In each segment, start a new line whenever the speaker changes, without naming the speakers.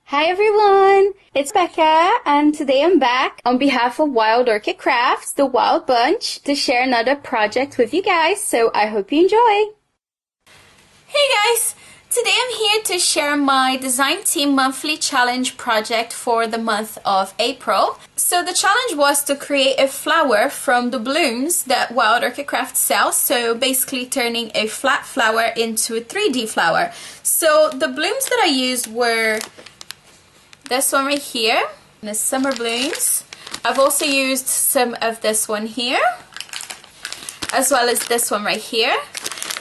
Hi everyone, it's Becca and today I'm back on behalf of Wild Orchid Crafts, the Wild Bunch, to share another project with you guys, so I hope you enjoy!
Hey guys! Today I'm here to share my Design Team Monthly Challenge project for the month of April. So the challenge was to create a flower from the blooms that Wild Orchid Crafts sells, so basically turning a flat flower into a 3D flower. So the blooms that I used were this one right here, the summer blooms. I've also used some of this one here, as well as this one right here.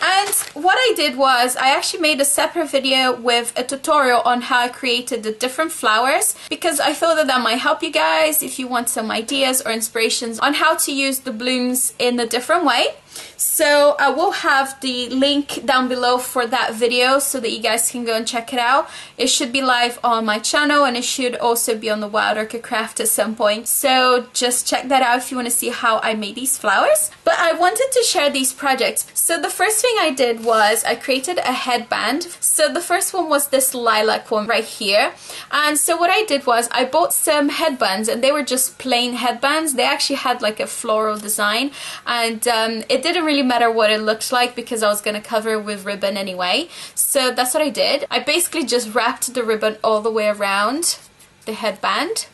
And what I did was I actually made a separate video with a tutorial on how I created the different flowers, because I thought that might help you guys if you want some ideas or inspirations on how to use the blooms in a different way. So I will have the link down below for that video so that you guys can go and check it out. It should be live on my channel and it should also be on the Wild Orchid Craft at some point. So just check that out if you want to see how I made these flowers. But I wanted to share these projects. So the first thing I did was I created a headband. So the first one was this lilac one right here. And so what I did was I bought some headbands and they were just plain headbands. They actually had like a floral design, and it didn't really matter what it looked like because I was going to cover it with ribbon anyway. So that's what I did. I basically just wrapped the ribbon all the way around the headband.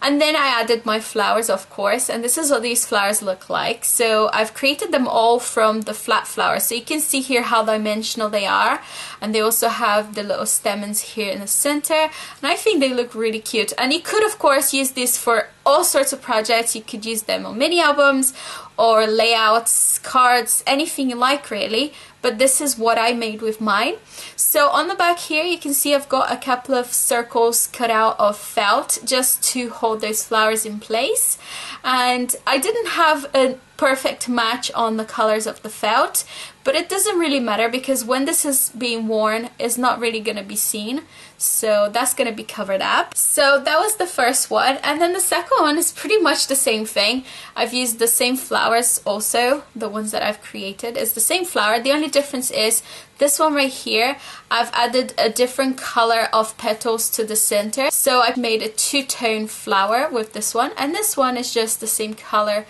And then I added my flowers, of course, and this is what these flowers look like. So I've created them all from the flat flowers. So you can see here how dimensional they are. And they also have the little stamens here in the center. And I think they look really cute. And you could, of course, use this for all sorts of projects. You could use them on mini albums or layouts, cards, anything you like really. But this is what I made with mine. So on the back here you can see I've got a couple of circles cut out of felt just to hold those flowers in place. And I didn't have a perfect match on the colors of the felt, but it doesn't really matter because when this is being worn it's not really going to be seen, so that's going to be covered up. So that was the first one, and then the second one is pretty much the same thing. I've used the same flowers also. The ones that I've created is the same flower. The only difference is this one right here, I've added a different color of petals to the center. So I've made a two-tone flower with this one, and this one is just the same color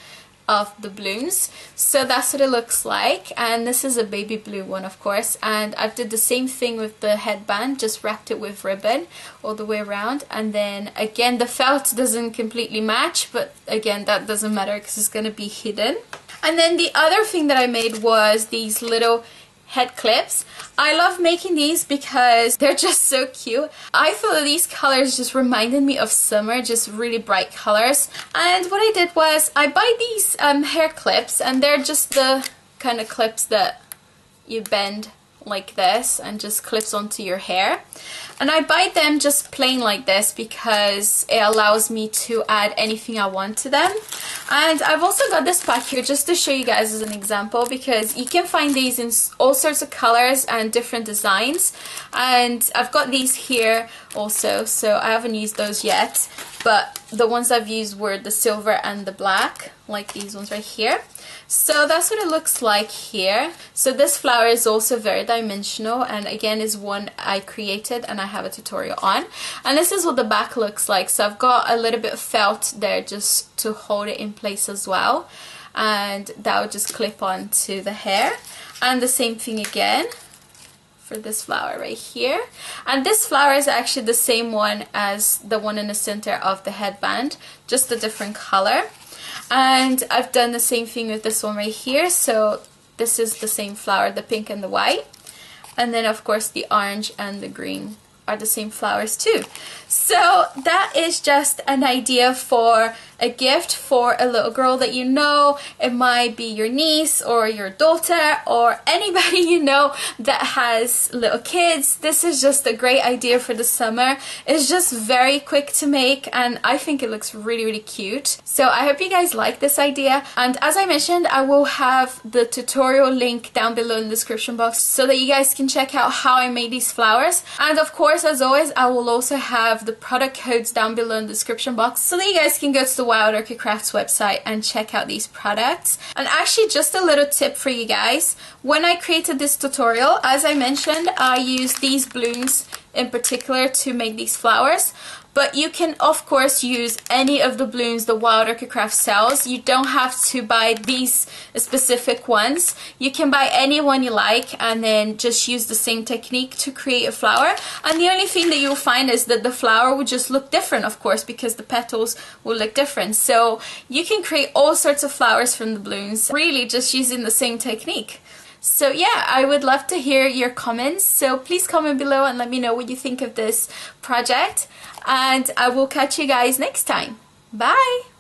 of the blooms. So that's what it looks like, and this is a baby blue one, of course. And I've did the same thing with the headband, just wrapped it with ribbon all the way around. And then again the felt doesn't completely match, but again that doesn't matter because it's going to be hidden. And then the other thing that I made was these little head clips. I love making these because they're just so cute. I thought that these colors just reminded me of summer, just really bright colors. And what I did was I buy these hair clips, and they're just the kind of clips that you bend like this and just clips onto your hair. And I buy them just plain like this because it allows me to add anything I want to them. And I've also got this pack here just to show you guys as an example, because you can find these in all sorts of colors and different designs. And I've got these here also, so I haven't used those yet, but the ones I've used were the silver and the black, like these ones right here. So that's what it looks like here. So this flower is also very dimensional, and again is one I created and I have a tutorial on. And this is what the back looks like. So I've got a little bit of felt there just to hold it in place as well, and that will just clip on to the hair. And the same thing again for this flower right here. And this flower is actually the same one as the one in the center of the headband, just a different color. And I've done the same thing with this one right here. So this is the same flower, the pink and the white. And then of course the orange and the green are the same flowers too. So that is just an idea for a gift for a little girl that you know. It might be your niece or your daughter or anybody you know that has little kids. This is just a great idea for the summer. It's just very quick to make, and I think it looks really, really cute. So I hope you guys like this idea, and as I mentioned, I will have the tutorial link down below in the description box so that you guys can check out how I made these flowers. And of course, as always, I will also have the product codes down below in the description box so that you guys can go to the Wild Orchid Crafts website and check out these products. And actually, just a little tip for you guys, when I created this tutorial, as I mentioned, I used these blooms in particular to make these flowers. But you can of course use any of the balloons the Wild Orchid Craft sells. You don't have to buy these specific ones. You can buy any one you like and then just use the same technique to create a flower. And the only thing that you'll find is that the flower will just look different, of course, because the petals will look different. So you can create all sorts of flowers from the balloons, really just using the same technique. So yeah, I would love to hear your comments. So please comment below and let me know what you think of this project. And I will catch you guys next time. Bye!